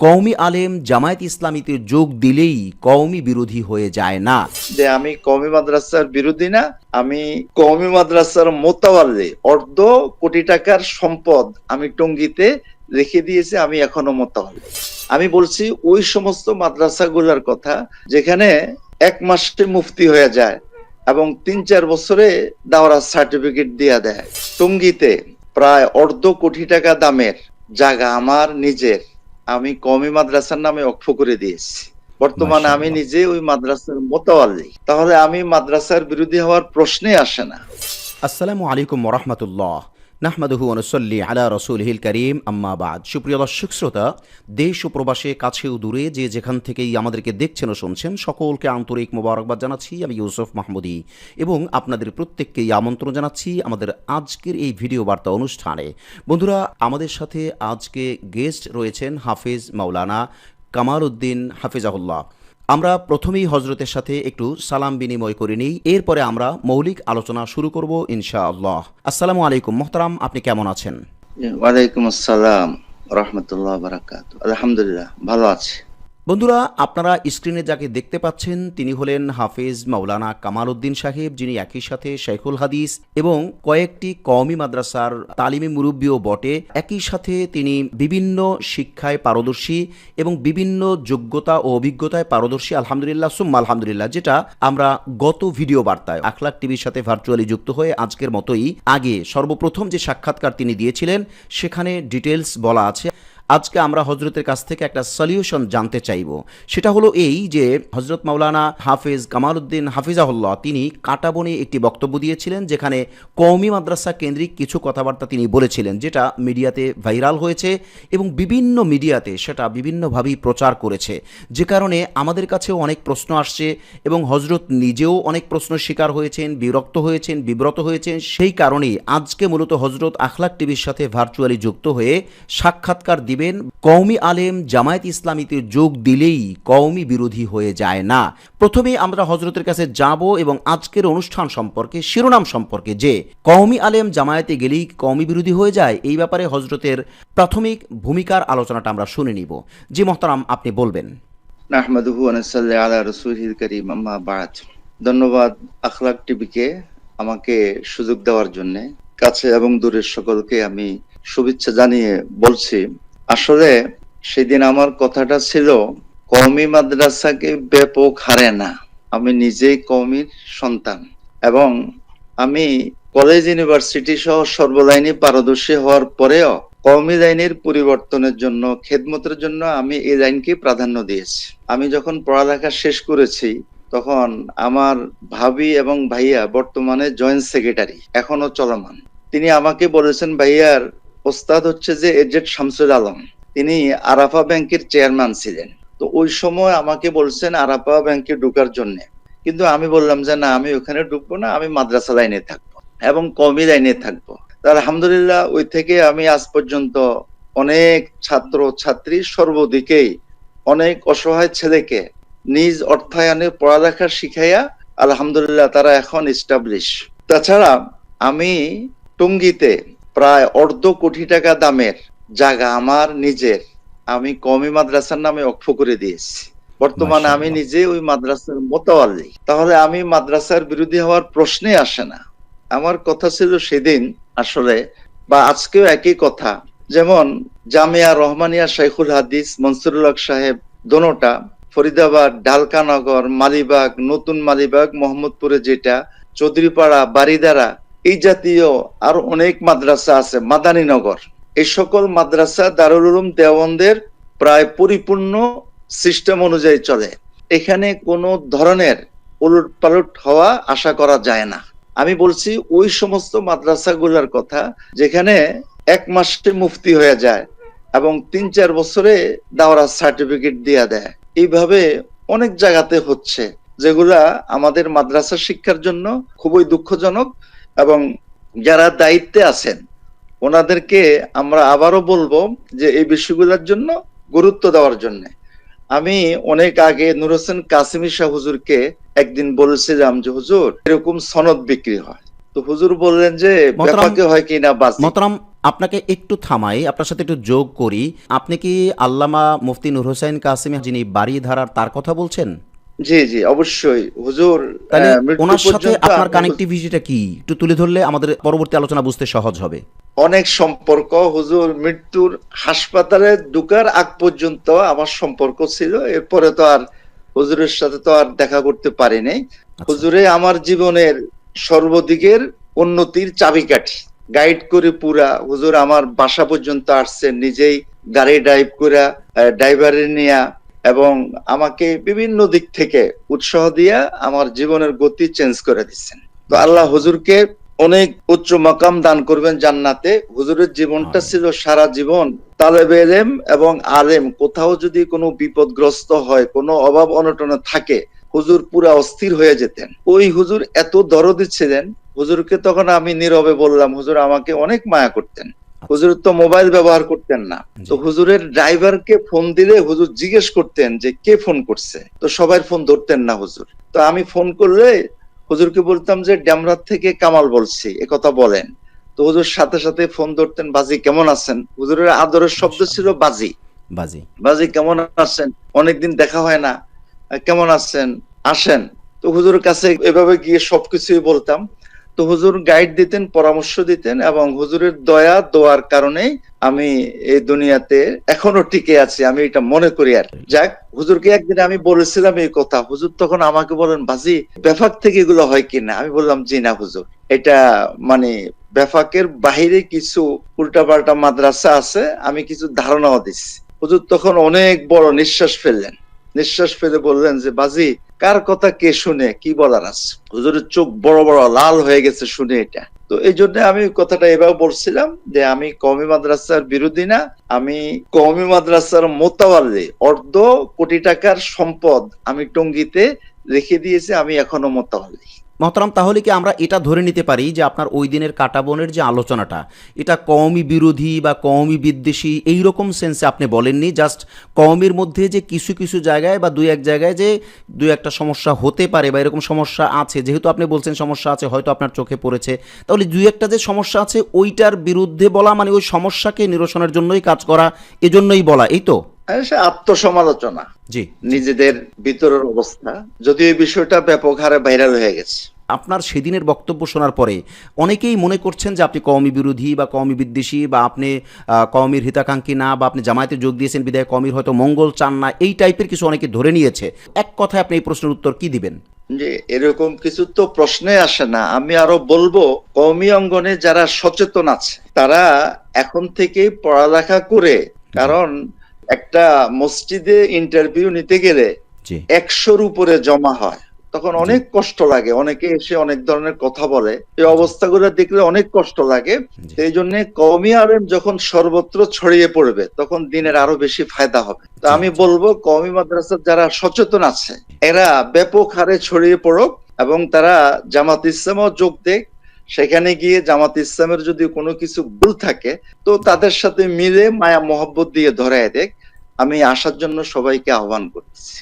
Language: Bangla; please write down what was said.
কওমি আলেম জামায়াত ইসলামীতে যোগ দিলেই কওমি বিরোধী হয়ে যায় না। যে আমি কওমি মাদ্রাসার বিরোধী না, আমি কওমি মাদ্রাসার মোতাওয়াল্লি। অর্ধ কোটি টাকার সম্পদ আমি টঙ্গীতে রেখে দিয়েছি, আমি এখনো মোতাওয়াল্লি। আমি বলছি ওই সমস্ত মাদ্রাসাগুলোর কথা যেখানে এক মাসে মুফতি হয়ে যায় এবং ৩-৪ বছরে দাওরাত সার্টিফিকেট দিয়ে দেয়। টঙ্গীতে প্রায় অর্ধ কোটি টাকা দামের জায়গা আমার নিজের, আমি কওমি মাদ্রাসার নামে ওয়াকফ করে দিয়েছি। বর্তমানে আমি মাশাআল্লাহ। নিজে ওই মাদ্রাসার মোতাওয়াল্লি। তাহলে আমি মাদ্রাসার বিরোধী হওয়ার প্রশ্নই আসে না। আসসালামু আলাইকুম ওয়া রাহমাতুল্লাহ। নাহমাদুহু ওয়া নুসাল্লি আলা রাসূলিহিল কারীম, আম্মা বাদ। সুপ্রিয় দর্শক শ্রোতা, দেশ ও প্রবাসে কাছে ও দূরে যে যেখান থেকেই আমাদেরকে দেখছেন ও শুনছেন, সকলকে আন্তরিক মোবারকবাদ জানাচ্ছি। আমি ইউসুফ মাহমুদি এবং আপনাদের প্রত্যেককেই আমন্ত্রণ জানাচ্ছি আমাদের আজকের এই ভিডিও বার্তা অনুষ্ঠানে। বন্ধুরা, আমাদের সাথে আজকে গেস্ট রয়েছেন হাফেজ মাওলানা কামাল উদ্দিন হাফিজাহুল্লাহ। আমরা প্রথমেই হজরতের সাথে একটু সালাম বিনিময় করে নিই, এরপরে আমরা মৌলিক আলোচনা শুরু করব ইনশাআল্লাহ। আসসালামু আলাইকুম মোহতারাম, আপনি কেমন আছেন? ওয়ালাইকুম আসসালাম রাহমাতুল্লাহ বারাকাতুহু। আলহামদুলিল্লাহ, ভালো আছি। বন্ধুরা, আপনারা স্ক্রিনে যাকে দেখতে পাচ্ছেন তিনি হলেন হাফেজ মাওলানা কামাল উদ্দিন সাহেব, যিনি একই সাথে শেখুল হাদিস এবং কয়েকটি কওমি মাদ্রাসার তালিমি মুরব্বিও বটে। একই সাথে তিনি বিভিন্ন শিক্ষায় পারদর্শী এবং বিভিন্ন যোগ্যতা ও অভিজ্ঞতায় পারদর্শী। আলহামদুলিল্লাহ সুম্মা আলহামদুলিল্লাহ, যেটা আমরা গত ভিডিও বার্তায় আখলাক টিভির সাথে ভার্চুয়ালি যুক্ত হয়ে আজকের মতোই আগে সর্বপ্রথম যে সাক্ষাৎকার তিনি দিয়েছিলেন সেখানে ডিটেলস বলা আছে। আজকে আমরা হজরতের কাছ থেকে একটা সলিউশন জানতে চাইব। সেটা হলো এই যে হজরত মাওলানা হাফেজ কামাল উদ্দিন হাফিজাহুল্লাহ তিনি কাটাবনে একটি বক্তব্য দিয়েছিলেন, যেখানে কওমি মাদ্রাসা কেন্দ্রিক কিছু কথাবার্তা তিনি বলেছিলেন, যেটা মিডিয়াতে ভাইরাল হয়েছে এবং বিভিন্ন মিডিয়াতে সেটা বিভিন্নভাবেই প্রচার করেছে, যে কারণে আমাদের কাছেও অনেক প্রশ্ন আসছে এবং হজরত নিজেও অনেক প্রশ্নের শিকার হয়েছেন, বিরক্ত হয়েছেন, বিব্রত হয়েছেন। সেই কারণেই আজকে মূলত হজরত আখলাক টিভির সাথে ভার্চুয়ালি যুক্ত হয়ে সাক্ষাৎকার দিবেন। কওমি আলেম জামায়াত ইসলামীতে যোগ দিলেই কওমি বিরোধী হয়ে যায় না। প্রথমে আমরা হজরতের কাছে যাব এবং আজকের অনুষ্ঠান সম্পর্কে, শিরোনাম সম্পর্কে, যে কওমি আলেম জামায়াতে গেলেই কওমি বিরোধী হয়ে যায়, এই ব্যাপারে হজরতের প্রাথমিক ভূমিকার আলোচনাটা আমরা শুনে নিব। জি মোহতারাম, আপনি বলবেন। নাহমাদুহু ওয়া নুসাল্লি আলা রাসূলিহিল কারীম, আম্মা বাদ। ধন্যবাদ আখলাক টিভিকে আমাকে সুযোগ দেওয়ার জন্য। কাছে এবং দূরের সকলকে আমি শুভেচ্ছা জানিয়ে বলছি, আসলে সেদিন আমার কথাটা ছিল কওমি মাদ্রাসাকে ব্যাপক হারে না। আমি নিজেই কওমির সন্তান এবং আমি কলেজ ইউনিভার্সিটি সহ সর্বলাইনে পারদর্শী হওয়ার পরেও কওমি লাইনের পরিবর্তনের জন্য, খেদমতের জন্য আমি এই লাইনকে প্রাধান্য দিয়েছি। আমি যখন পড়ালেখা শেষ করেছি তখন আমার ভাবি এবং ভাইয়া বর্তমানে জয়েন্ট সেক্রেটারি, এখনো চলমান। তিনি আমাকে বলেছেন, ভাইয়ার ওস্তাদ হচ্ছে যে এজেড শামসুল আলম, তিনি আরাফা ব্যাংকের চেয়ারম্যান ছিলেন। তো ওই সময় আমাকে বলছেন আরাফা ব্যাংকে ঢোকার জন্য, কিন্তু আমি বললাম যে না, আমি ওখানে ঢুকবো না, আমি মাদ্রাসা লাইনে থাকবো এবং কওমি লাইনে থাকবো। আলহামদুলিল্লাহ, ওই থেকে আমি আজ পর্যন্ত অনেক ছাত্র ছাত্রী, সর্বদিকেই অনেক অসহায় ছেলেকে নিজ অর্থায়নে পড়ালেখা শিখাইয়া আলহামদুলিল্লাহ তারা এখন এস্টাবলিশ। তাছাড়া আমি টঙ্গীতে প্রায় অর্ধ কোটি টাকা দামের জায়গা আমার নিজের, আমি কওমি মাদ্রাসার নামে ওয়াকফ করে দিয়েছি। বর্তমানে আমি মাশাআল্লাহ। নিজে ওই মাদ্রাসার মোতাওয়াল্লি। তাহলে আমি মাদ্রাসার বিরোধী হওয়ার প্রশ্নই আসে না। আমার কথা ছিল সেদিন আসলে, বা আজকেও একই কথা, যেমন জামিয়া রহমানিয়া শেখুল হাদিস মনসুরুল হক সাহেব, দোনোটা ফরিদাবাদ, ডালকানগর, মালিবাগ, নতুন মালিবাগ, মোহাম্মদপুরে যেটা, চৌধুরীপাড়া, বারিদারা, এই জাতীয় আর অনেক মাদ্রাসা আছে, মাদানীনগর, এই সকল মাদ্রাসা দারুল উলুম দেওবন্দের প্রায় পরিপূর্ণ সিস্টেম অনুযায়ী চলে। এখানে কোনো ধরনের উলট পালট হওয়া আশা করা যায় না। আমি বলছি ওই সমস্ত মাদ্রাসাগুলোর কথা যেখানে এক মাসে মুফতি হয়ে যায় এবং ৩-৪ বছরে দাওরাত সার্টিফিকেট দিয়ে দেয়। এইভাবে অনেক জায়গাতে হচ্ছে, যেগুলা আমাদের মাদ্রাসা শিক্ষার জন্য খুবই দুঃখজনক। এবং যারা দায়িত্বে আছেন ওনাদেরকে আমরা আবারও বলবো যে এই বিষয়গুলোর জন্য গুরুত্ব দেওয়ার জন্য। আমি অনেক আগে নূর হোসেন কাসিমি শাহ হুজুরকে একদিন বলেছিলাম যে হুজুর, এরকম সনদ বিক্রি হয়। তো হুজুর বললেন যে ব্যাপাকে হয় কিনা বাজি। মোহতারাম, আপনাকে একটু থামাই, আপনার সাথে একটু যোগ করি। আপনি কি আল্লামা মুফতি নূর হোসেন কাসেমি যিনি বারিধারার তার কথা বলছেন? জি জি, অবশ্যই হুজুর তাহলে মৃত্যু ওনার সাথে পর্যন্ত আপনার আমি কানেক্টিভিটিটা কি একটু তুলে ধরলে আমাদের পরবর্তী আলোচনা বুঝতে সহজ হবে। অনেক সম্পর্ক। হুজুর মৃত্যুর হাসপাতালে ঢুকার আগ পর্যন্ত আমার সম্পর্ক ছিল, এরপরে তো আর হুজুরের সাথে তো আর দেখা করতে পারি নাই। আচ্ছা। হুজুরে আমার জীবনের সর্বদিকের উন্নতির চাবিকাঠি, গাইড করে পুরা। হুজুর আমার বাসা পর্যন্ত আসছেন, নিজেই গাড়ি ড্রাইভ করে, ড্রাইভারে নিয়ে, এবং আমাকে বিভিন্ন দিক থেকে উৎসাহ দিয়া আমার জীবনের গতি চেঞ্জ করে দিচ্ছেন। তো আল্লাহ হুজুরকে অনেক উচ্চ মাকাম দান করবেন জান্নাতে। হুজুরের জীবনটা আমিন। ছিল সারা জীবন তালেবে ইলম এবং আলেম। কোথাও যদি কোনো বিপদগ্রস্ত হয়, কোনো অভাব অনটনে থাকে, হুজুর পুরা অস্থির হয়ে যেতেন। ওই হুজুর এত দরদি ছিলেন, হুজুরকে তখন আমি নীরবে বললাম, হুজুর আমাকে অনেক মায়া করতেন। হুজুর তো মোবাইল ব্যবহার করতেন না। তো জি। হুজুরের ড্রাইভারকে ফোন দিলে হুজুর জিজ্ঞেস করতেন যে কে ফোন করছে, তো সবার ফোন ধরতেন না হুজুর। তো আমি ফোন করলে হুজুরকে বলতাম যে ড্যামরাত থেকে কামাল বলছি, এ কথা বলেন। তো হুজুর সাথে সাথে ফোন ধরতেন, বাজি কেমন আছেন। হুজুরের আদরের শব্দ ছিল মাশাআল্লাহ। বাজি। বাজি। বাজি কেমন আছেন, অনেকদিন দেখা হয় না, কেমন আছেন, আসেন। তো হুজুরের কাছে এভাবে গিয়ে সবকিছুই বলতাম। তো হুজুর গাইড দিতেন, পরামর্শ দিতেন, এবং হুজুরের দয়া দোয়ার কারণেই আমি এই দুনিয়াতে এখনো টিকে আছি, আমি এটা মনে করি। আর যাক, হুজুরকে একদিন আমি বলেছিলাম এই কথা। হুজুর তখন আমাকে বলেন, বাজি বেফাক থেকে এগুলো হয় কিনা। আমি বললাম, জি না হুজুর, এটা মানে বেফাকের বাহিরে কিছু উল্টাপাল্টা মাদ্রাসা আছে, আমি কিছু ধারণাও দিচ্ছি। হুজুর তখন অনেক বড় নিঃশ্বাস ফেললেন। নিঃশ্বাস ফেলে বললেন যে, বাজি কার কথা কে শুনে, কি বলার আছে। হুজুরের চোখ বড় বড় লাল হয়ে গেছে শুনে এটা। তো এই জন্য আমি কথাটা এভাবে বলছিলাম যে আমি কওমি মাদ্রাসার বিরোধী না, আমি কওমি মাদ্রাসার মোতাওয়াল্লি। অর্ধ কোটি টাকার সম্পদ আমি টঙ্গীতে রেখে দিয়েছি, আমি এখনো মোতাওয়াল্লি। মহতারাম, তাহলে কি আমরা এটা ধরে নিতে পারি যে আপনার ওই দিনের কাঁটাবনের যে আলোচনাটা, এটা কওমি বিরোধী বা কওমি বিদ্বেষী এইরকম সেন্সে আপনি বলেননি, জাস্ট কওমির মধ্যে যে কিছু কিছু জায়গায় বা দুই এক জায়গায় যে দুই একটা সমস্যা হতে পারে বা এরকম সমস্যা আছে, যেহেতু আপনি বলছেন সমস্যা আছে, হয়তো আপনার চোখে পড়েছে, তাহলে দুই একটা যে সমস্যা আছে ওইটার বিরুদ্ধে বলা মানে ওই সমস্যাকে নিরসনের জন্যই কাজ করা, এজন্যই বলা, এই তো? সে আত্মসমালোচনা, জি। নিজেদের ভিতরের অবস্থা, যদিও এই বিষয়টা ব্যাপক হারে ভাইরাল হয়ে গেছে। আপনার সেদিনের বক্তব্য শোনার পরে অনেকেই মনে করছেন যে আপনি কওমি বিরোধী বা কওমি বিদ্বেষী বা আপনি কওমির হিতাকাঙ্ক্ষী না, বা আপনি জামায়াতে যোগ দিয়েছেন বিধায় কওমির হয়তো মঙ্গল চান না, এই টাইপের কিছু অনেকে ধরে নিয়েছে। এক কথায় আপনি এই প্রশ্নের উত্তর কি দিবেন? যে এরকম কিছু তো প্রশ্নে আসে না। আমি আরো বলবো, কওমি অঙ্গনে যারা সচেতন আছে তারা এখন থেকেই পড়ালেখা করে, জি। কারণ একটা মসজিদে ইন্টারভিউ নিতে গেলে জি। 100-র উপরে জমা হয়, তখন জি। অনেক কষ্ট লাগে। অনেকে এসে অনেক ধরনের কথা বলে, এই জি। অবস্থাগুলো দেখলে অনেক কষ্ট লাগে। জি। এই জন্য কওমি আলেম যখন সর্বত্র ছড়িয়ে পড়বে, তখন দিনের আরো বেশি ফায়দা হবে। তো জি। আমি জি। বলবো, কওমি মাদ্রাসার যারা সচেতন আছে এরা ব্যাপক হারে ছড়িয়ে পড়ুক, এবং তারা জামাত ইসলামও যোগ দেখ। সেখানে গিয়ে জামাত ইসলামের যদি কোনো কিছু ভুল থাকে, তো তাদের সাথে মিলে মায়া মহব্বত দিয়ে ধরায় দেখ। আমি আসার জন্য সবাইকে আহ্বান করছি।